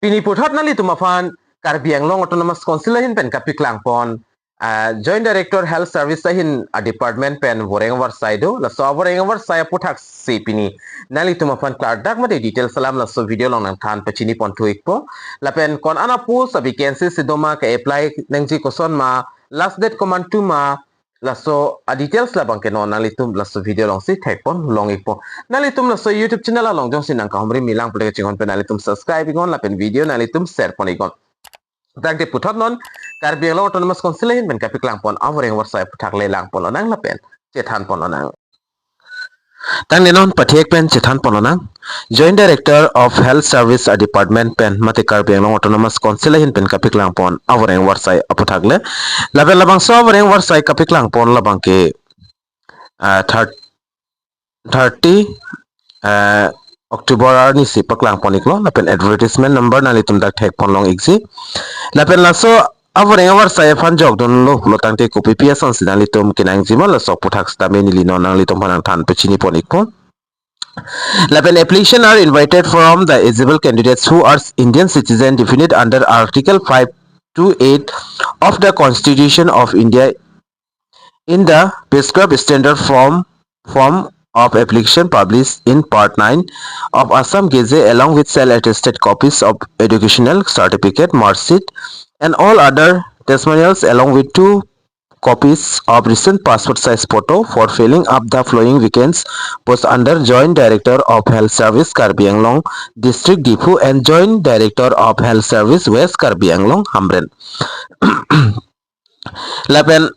Pini putat nali tumafan Karbi Anglong Autonomous Council hin pen kapik langpon Joint Director Health Service hin a department pen Voreng Avarsai do la so Voreng Avarsai putak si pini nali tumafan Dak mate detail salam la so video long nang than pachini pon tuik po la pen kon ana pu sa vacancy sidoma ka apply nangji koson ma last date command tu ma la so a details la bangke no nali tum la so video long si thek pon long ikpo nali tum la so YouTube channel la long jong sin nang ka humri milang pule chingon pen nali tum subscribe igon la pen video nali tum share pon igon tak de putot non Karbi Anglong Autonomous Council hin pen kapik langpon Voreng Avarsai putak le langpon onang la pen chethan pon onang tang nenon pathek pen chethan pon onang Joint Director of Health Service a department pen mate Karbi Anglong Autonomous Council hin pen kapik langpon Voreng Avarsai aputak le label labang so Voreng Avarsai kapik langpon labang ke 30 October ni si paklang ponik lo lapen advertisement number nali tum dak thek pon long exi lapen laso Voreng Avarsai fan jog don lo lotang te copy ps on sinali tum kinang jima la so puthak sta meni li non nang li tum hanang than pechini ponik po lapen application are invited from the eligible candidates who are Indian citizen defined under Article 5 to 8 of the Constitution of India in the prescribed standard form of application published in Part 9 of Assam Gazette along with self-attested copies of educational certificate, mark sheet and all other testimonials along with 2 copies of recent passport size photo for filling up the following vacancies post under Joint Director of Health Service Karbi Anglong District Depot and Joint Director of Health Service West Karbi Anglong Hamren. Lapen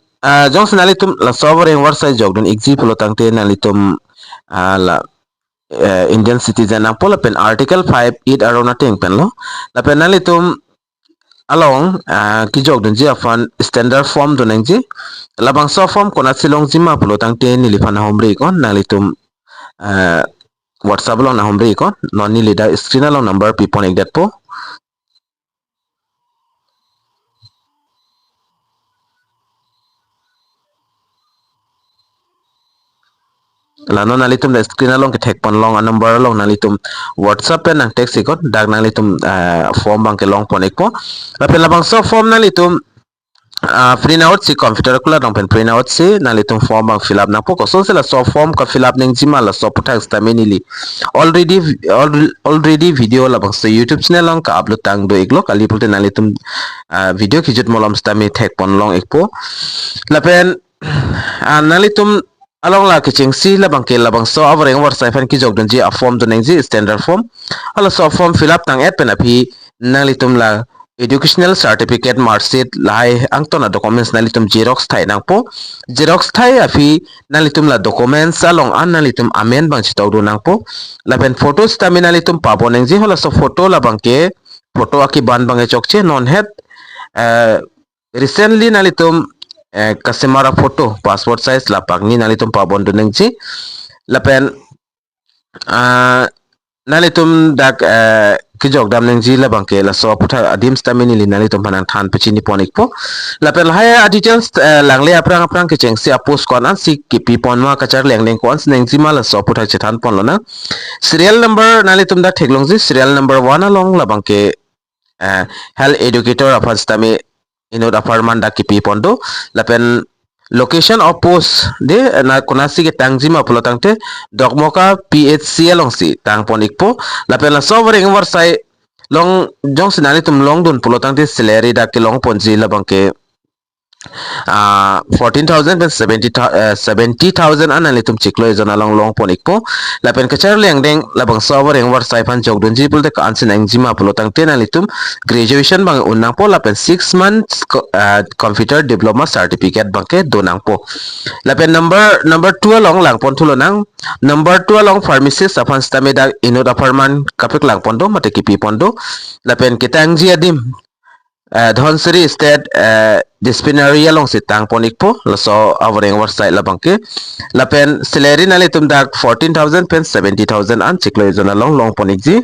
jong sinalitum la Voreng Avarsai jogdon example tangte nalitum la Indian citizen ang pola pen Article 5 id arona ting pen lo la pen nalitum along ki jogdon ji afan standard form don nangji labang so form kona silong jima polo tangte nilifan hombre kon nalitum WhatsApp lo na hombre kon non ni leader screen lo number pipon ek dat po lano nalitum la screen along ke thek pon long a number along nalitum WhatsApp pen nang text ikot dak nalitum form bang ke long ponik po lapen labang so form nalitum print out si computer kula dong pen print out si nalitum form bang fill up na po ko so la so form ka fill up ning jima la so putak staminili already video labang so YouTube channel long ka upload tang do iglo kali pulte nalitum video kijut molom stami thek pon long ikpo lapen nalitum along la kiching si labang ke labang so Voreng Avarsai fan ki jogdon ji a form don nangji standard form ala so form fill up tang et pen api nalitum la educational certificate mark sheet lai angtona documents nalitum xerox thai nang po xerox thai api nalitum la documents along an nalitum amen bang chitaw do nang po lapen photos tami nalitum pabo nangji hola so photo labang ke photo aki ban bang e chokche non het recently nalitum customer photo passport size lapak ni nalitum pabon do nangji lapen nalitum dak ki jogdam nangji labang ke la so putha adim stamini li nalitum panang than pechini ponik po lapen haya details langle aprang ke chengsi a post kon an si ki pi pon ma kachar leng leng kon nangji ma la so putha chethan pon lona serial number nalitum da theklongji serial number 1 along labang ke health educator apastami inod apartment da kipi pondo lapen location of post de na konasi ke tangji ma pulo tangte dokmoka PHC along si tang ponik po lapen la Voreng Avarsai long jong sinali tum long don pulo tangte salary da ke long ponji labang ke 14,000 and 70,000 analitum chiklo izon along long ponik po lapen kachar leng deng labang Voreng Avarsai fan jogdon ji pulte ka ansin ang jima pulo tang tenalitum graduation bang unang po lapen 6 months computer diploma certificate bang ke donang po lapen number 2 along lang pon tulo nang number 2 along pharmacist afan stameda inod apartment kapik lang pondo mateki pi pondo lapen kitang ji adim Dhonsari state disciplinary along si tang ponik po laso Voreng Avarsai labang ke lapen salary nalitum dak 14,000 pen 70,000 an chiklo izon along long ponik ji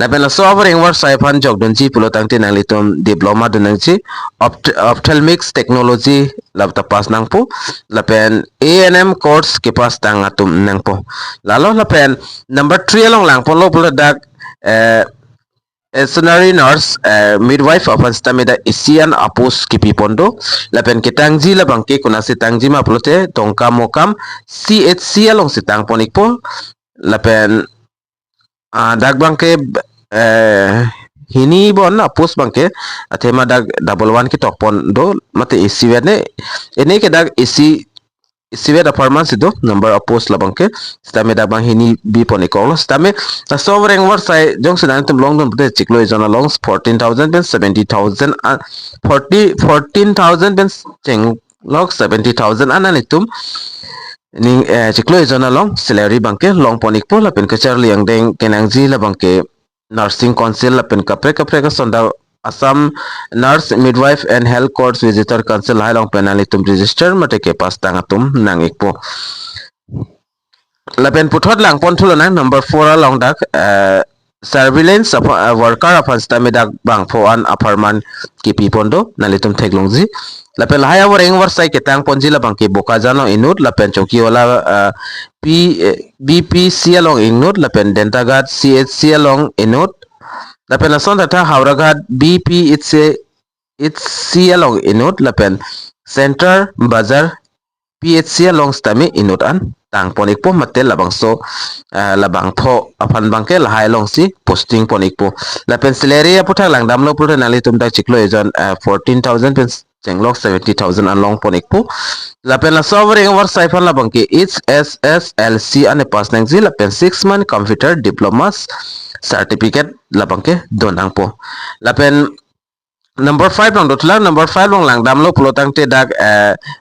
lapen laso Voreng Avarsai fan jogdon ji pulo tangte nalitum diploma don nangji ophthalmics technology lab tapas nang po lapen A&M course ke pas tang atum nang po lalo lapen number 3 along lang po lo pulo dak Esonary nurse midwife apan stamida isian apus kipi pondo lapen kitangji labang ke kuna sitangji ma plote tongkam mokam CHC along sitang ponikpo lapen dagbang ke hini bon apus bangke atema dag double one ki tok pondo mate isiwene ene ke dag isiwe da performance itu number of post labang ke stame da bang hini bi poni ko stame ta sovereign Avarsai jong sunan tum long dum de chiklo izona longs 14,000 ben 70,000 14,000 ben cheng log 70,000 ananitum ning chiklo izona long salary bangke long ponik po la pen kachar liang deng kenangji la bangke nursing council la pen kapre kapre ka sonda Assam Nurse Midwife and Health Course Visitor Council hai long penali tum register mate ke pas tanga tum nang ikpo lapen puthot lang pon thulo nang number 4 along dak surveillance worker apan stami dak bang pho an aparman kipi pondo nalitum theklongji lapen haya Voreng Avarsai ketang ponji la bangke boka jano inut lapen choki wala p bpc along inut lapen dentagad chc along inut lapen lason tata hauragad bp it's c along inut lapen center bazar phc along stami inut an tang ponik po mate labang so labang tho apan bangke lahai long si posting ponik po lapen salary aputhak lang damlo pur nali tum dak chiklo ejon 14,000 pen chenglok 70,000 an long ponik po lapen la Voreng Avarsai fan labang ke HSSLC ane pas nang ji lapen 6 month computer diplomas certificate labang ke donang po lapen number 5 long dotlang number 5 long lang damlo pulotang te dak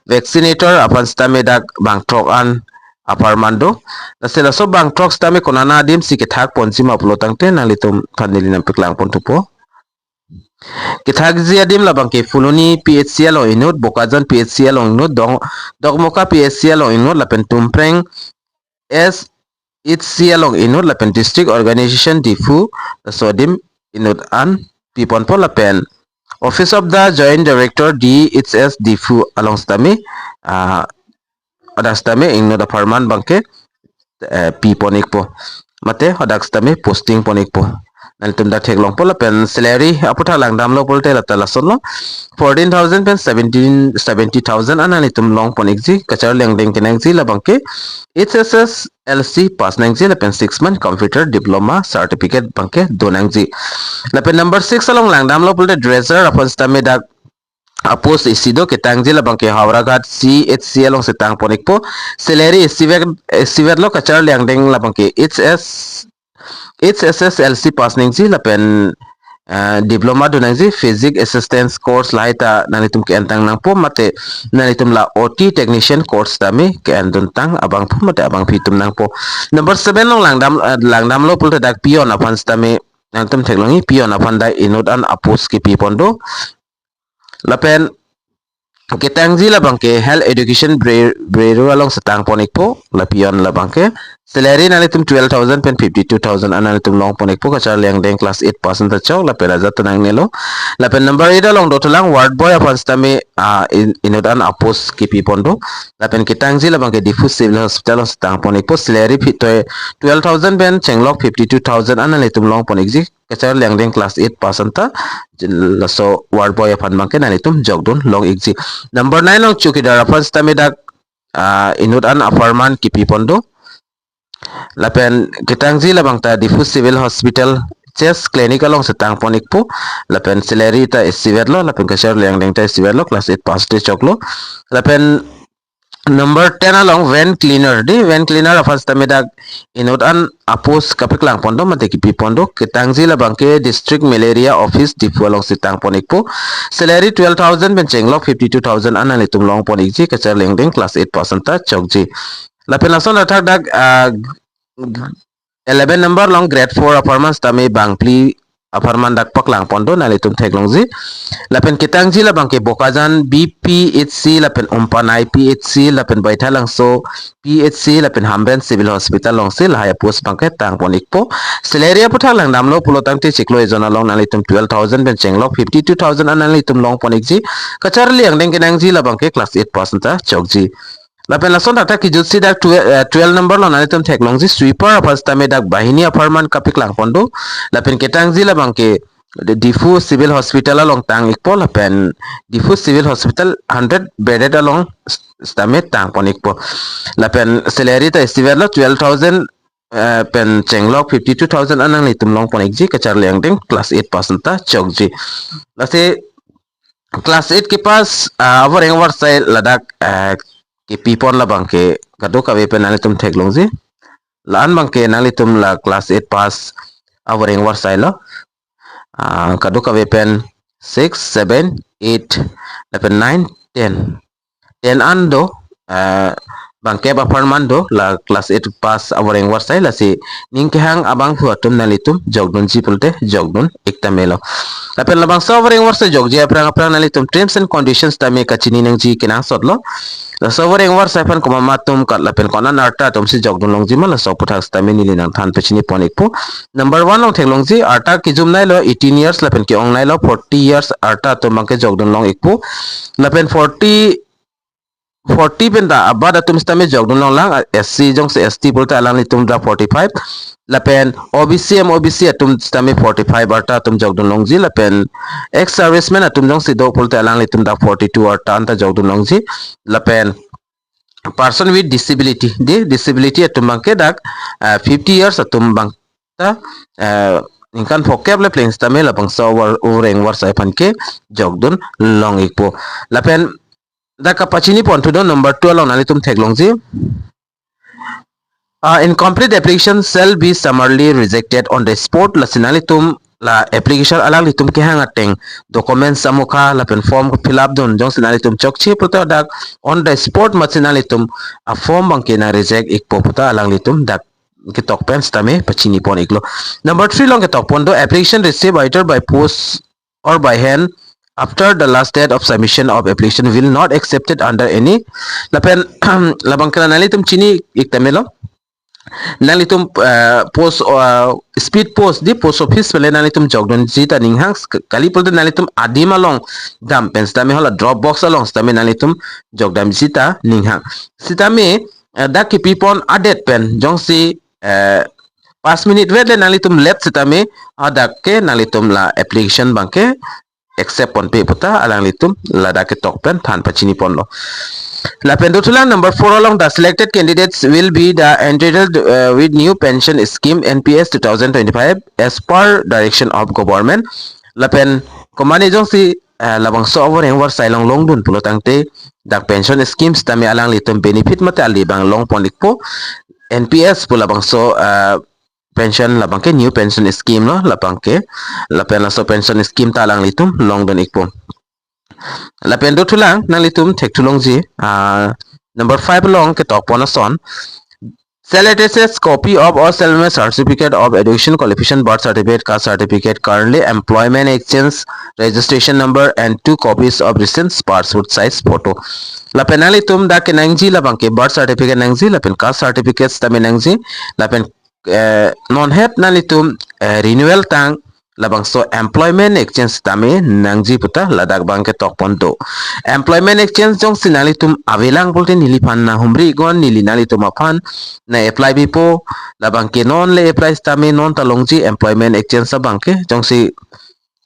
vaccinator apan stame dak bang trok an aparmando nasela so bang trok stame konana dim sikithak ponsi ma pulotang te nalitum thanili nam piklang pontupo kithak zia dim labang ke fuluni PHCL o inut bokajan PHCL o inut dogmoka PHCL o inut lapen tumpreng S HCL o inut lapen district organization difu sodim inut an pipon po lapen Office of the Joint Director DHS Difu along stami stami ingno da farman bangke pi ponik po mate hodak stami posting ponik po nalitum da theklong po lapen salary aputha lang damlo polte la tala sonlo 14,000 pen 70,000 ananitum long ponik ji kachar leng deng kenang ji la bangke HSS LC pass nang ji lapen 6 month computer diploma certificate bangke donang ji lapen number 6 along lang damlo polte dresser apon stami dak apos isido ketang jila bangke hauragat CHC along setang ponik po salary sivet lo kachar liang deng la bangke HSSLC pass ning ji lapen diploma do nang ji physics assistance course laita nanitum ke antang nang po mate nanitum la OT technician course tami ke andun tang abang po mate abang pitum nang po number 7 long langdam lo pulte dak pion apan stami nanitum theklongi pion apan dai inut an apos ki pi pondo lapen ketangji la bangke health education breru along setang ponik po lapion la bangke salary nalitum 12,000 pen 52,000 analitum long ponik po kachar liang deng class 8% ta chok lapen aja tanang nelo lapen number 8 along dotulang ward boy apan stami inudan apos kipi pondo lapen ketangji la bangke diffuse civil hospital setang ponik po salary pitoy 12,000 pen chenglok 52,000 analitum long ponik ji kachar liang deng class 8% ta laso ward boy apan bangke nalitum jogdon long igji number 9 long chukidar apan stami dak inudan aparman kipi pondo lapen ketangji labang ta diffuse civil hospital chest clinic along setang ponik po lapen salary ta isivet lo lapen kachar liang deng ta isivet lo class 8 pass de choklo lapen number 10 along van cleaner afas tamedak inut an apos kapiklang pondo mate kipi pondo ketangji labang ke district malaria office difu along setang ponik po salary 12,000 benceng lok 52,000 analitum long ponik ji kachar liang deng class 8% ta chokji lapen lason athak dak 11 number long grade 4 apartments tami bangpli apartment dak paklang pondo nalitum theklongji lapen kitangji la bangke bokajan BPHC lapen umpanai PHC lapen baithalang so PHC lapen hamben civil hospital long sil haya post bangke tang ponik po salary puthalang namlo pulotang ti chiklo ejona long nalitum 12,000 ben chenglok 52,000 analitum long ponik ji kachar liang deng kenangji la bangke class 8% ta chokji lapen lason tata ki jutsi dak 12 number lo nalitum theklong ji sweeper first time dak bahini apartment kapik lang pondo lapen ketang ji labang ke Difu Civil Hospital along tang ikpo lapen Difu Civil Hospital 100 bedded along stame tang pon ikpo lapen salary ta estimated lo 12,000 pen chenglok 52,000 anang litum long pon ikji kachar liang ding class 8% ta chokji lase class 8 के पास Voreng Avarsai ladak ke pipon la bangke kado ka wepen nali tum theklong ji laan bangke nali tum la class 8 pass Voreng Avarsai lo kado ka wepen 6 7 8 lapen 9 10 10 ando bangke ba farmando la class 8 pass Voreng Avarsai la si ningke hang abang huatum nali tum jogdun ji pulte jogdun ikta melo lapen labang sa Voreng Avarsai jogji aprang aprang nali tum terms and conditions tame kachini nang ji kinang sotlo la so Voreng Avarsai fan ko mamatum kat lapen kona narta tum si jogdun long ji ma la so puthak tame nili nang than pechini ponik po number 1 long thenglong ji arta ki jum nai lo 18 years lapen ki ong nai lo 40 years arta tum bangke jogdun long ikpo lapen 40 penta abada tum stame jogdun long lang SC jong se ST bolte alang tum da 45 lapen OBC tum stame 45 arta tum jogdun long ji lapen ex serviceman atum jong se do bolte alang tum da 42 arta anta jogdun long ji lapen person with disability atum bangke dak 50 years atum bang ta ingkan vocable playing stame lapang so Voreng Avarsai panke jogdun long ikpo lapen da kapachini pon to number 12 on alitum theklongji incomplete application shall be summarily rejected on the spot la sinalitum la application alang litum ke hang ateng documents samukha la pen form fill up don jong sinalitum chokchi puta dak on the spot machinalitum a form bangke na reject ik puta alang litum dak ke tok pen stame pachini pon iklo number 3 long ke tok pon do application received either by post or by hand after the last date of submission of application will not accepted under any lapen labang kana nalitum chini iktamelo nalitum post speed post di post office pele nalitum jogdon jita ninghang kali polte nalitum adima long dam pens tame hola drop box along tame nalitum jogdam jita ninghang sitame da ki pipon adet pen jongsi 5 minute wede nalitum let sitame adak ke nalitum la application bangke except pon pe puta alang litum lada ke tok pen than pachini pon lo la pen tulang number 4 along the selected candidates will be the entitled with new pension scheme NPS 2025 as per direction of government la pen komani jong si labang so Voreng Avarsai long long dun pulo tangte dak pension schemes tami alang litum benefit mate ali bang long ponikpo NPS pula bang so pension labang ke new pension scheme no labang ke lapen la so pension scheme talang litum long don ikpo lapen do tulang nang litum thek tulong ji number 5 long ke tok pona son Selected copy of or settlement certificate of education qualification birth certificate caste certificate currently employment exchange registration number and 2 copies of recent passport size photo lapen nalitum da ke nangji labang ke birth certificate nangji lapen caste certificate tame nangji lapen non het nalitum renewal tang labang so employment exchange tame nangji puta ladak bang ke tok pondo employment exchange jong sinalitum avelang bolte nilipan na humri gon nili nalitum apan na apply bipo labang ke non le apply tame non talongji employment exchange sa bang ke jong si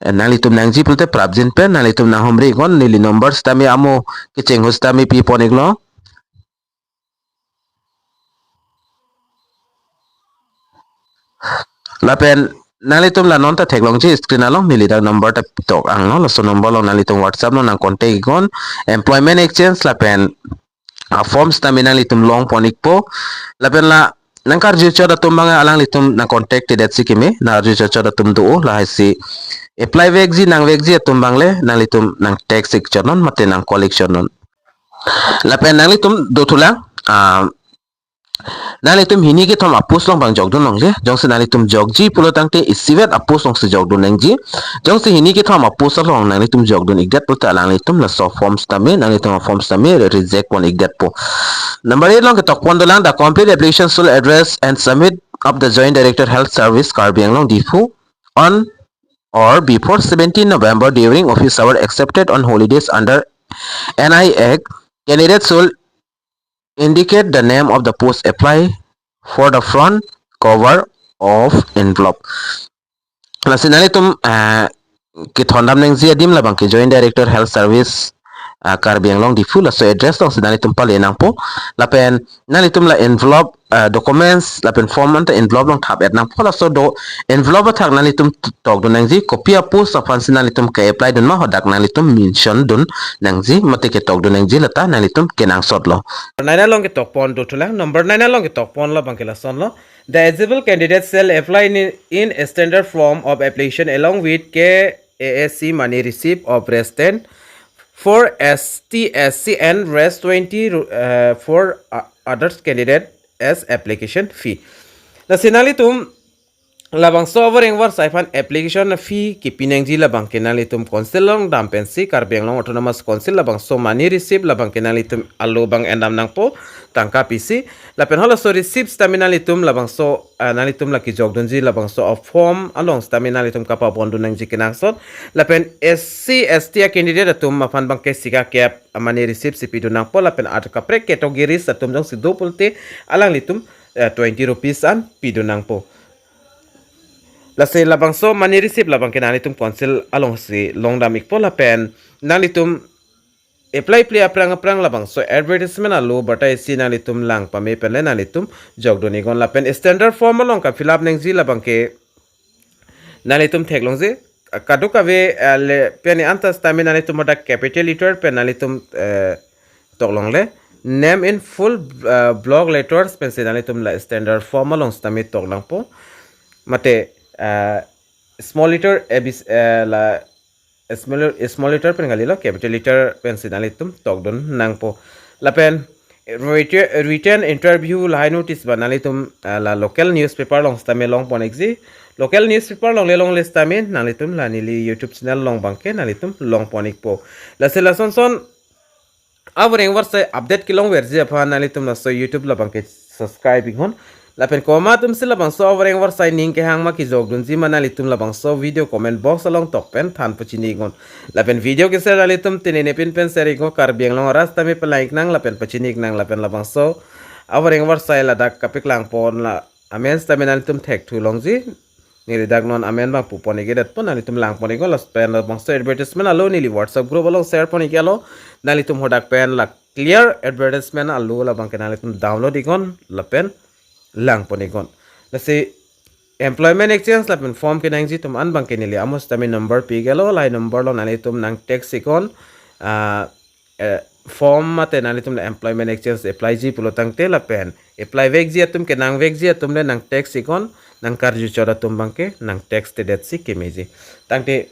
nalitum nangji pulte prabjin pen nalitum na humri gon nili numbers tame amo ke chenghus tame pi poniglo lapen nalitum la non ta theklong ji screen along nili da number ta tok ang no so number long nalitum WhatsApp no nang contact gon employment exchange lapen forms ta nalitum long ponik po lapen la nangkar ju choda tumbang alang litum na contact dat sikime na ju choda tum do la si apply vegji nang vegji tumbang le nalitum nang text sik chonon mate nang collection non lapen nalitum do tulang nalitum hini ke thom apus long bang jogdun long je jongse nalitum jogji pulo tangte isivet apus long se jogdun nangji jongse hini ke thom apus long nalitum jogdun igdat puta alang litum la so forms tame nalitum forms tame reject one igdat po number 8 long ke tok pon dolang the complete application should address and submit of the joint director health service Karbi Anglong Difu on or before 17 November during office hour accepted on holidays under NI Act candidates should indicate the name of the post apply for the front cover of envelope. Lasinali tum ki thondam neng zia dim labang ki Joint Director Health Service Karbi Anglong di full so address tong sinali tum pale nang po lapen nali tum la envelope documents lapen form anta envelope long thap et nang po la so do envelope thak nali tum tok do nang ji copy a post of sinali tum ka apply dun ma hodak nali tum mention dun nang ji mate ke tok do nang ji lata nali tum ke nang sot lo Naina long ke tok pon do tula number 9 long ke tok pon la bangkela son lo the eligible candidates shall apply in a standard form of application along with KASC money receipt of resident for ST, SC and rest 20 for others candidate as application fee. Na sinali tum labang so Voreng Avarsai fan application fee kipineng ji labang kenali tum konsil long dampensi Karbi Anglong autonomous konsil labang so money receipt labang kenali tum allo bang endam nang po tangka PC lapen hola so receipt staminali tum labang so nali tum laki jogdon ji labang so of form along staminali tum kapa bondu nang ji kenang sot lapen SC ST candidate tum mafan bang ke sika cap money receipt sipidu nang po lapen at kapre category satum jong si dopulte alang litum 20 rupees an pidu nang po. Lase labang so money receipt labang kenani tum konsil along si long damik po lapen nali tum apply play aprang labang so advertisement alo batai si nali tum lang pame pen nali tum jogdoni gon lapen standard form along ka fill up neng ji labang ke nali tum thek long je kaduka ve le pen antas tami nali tum da capital letter pen nali tum toklong le name in full block letters pen si nali tum la standard form along tami toklang po mate small letter la small letter pen galilo capital letter pen sinali tum tokdon nang po la pen written interview la notice banali tum la local newspaper long stame long pon exi local newspaper long le long list tame nali tum la nili YouTube channel long bangke nali tum long ponik po la sela son Voreng Avarsai update ki long verzi apa nali tum la so YouTube la bangke subscribing hon lapen koma tum sila bang so Voreng Avarsai ning ke hang ma ki jog dun ji manali tum la bang so video comment box along tok pen than pachini gon lapen video ke share ali tum tinene pin pen share go Karbi Anglong rasta me pe like nang lapen pachini nang lapen la bang so Voreng Avarsai la dak kapik lang pon la amen sta menali tum thek thu long ji ni dak non amen bang pu poni ge dat pon ali tum lang poni go la pen la bang so advertisement alo ni WhatsApp group along share poni ke alo nali tum hodak pen la clear advertisement alo la bang ke nali tum download igon la pen lang ponigon lase employment exchange la pen form ke nang ji tum an bang ke nili amos tami number pi gelo lai number lo nali tum nang text ikon form mate nali tum la employment exchange apply ji pulo tang te la pen apply vek ji tum ke nang vek ji tum le nang text ikon nang karju choda tum bang ke nang text te det si ke meji tang te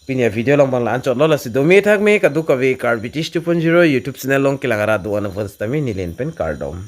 pinya video long bang la anchot lo la si domi thak me ka du ka ve Karbi 2.0 YouTube channel long ke langara do an tami nilin pen cardom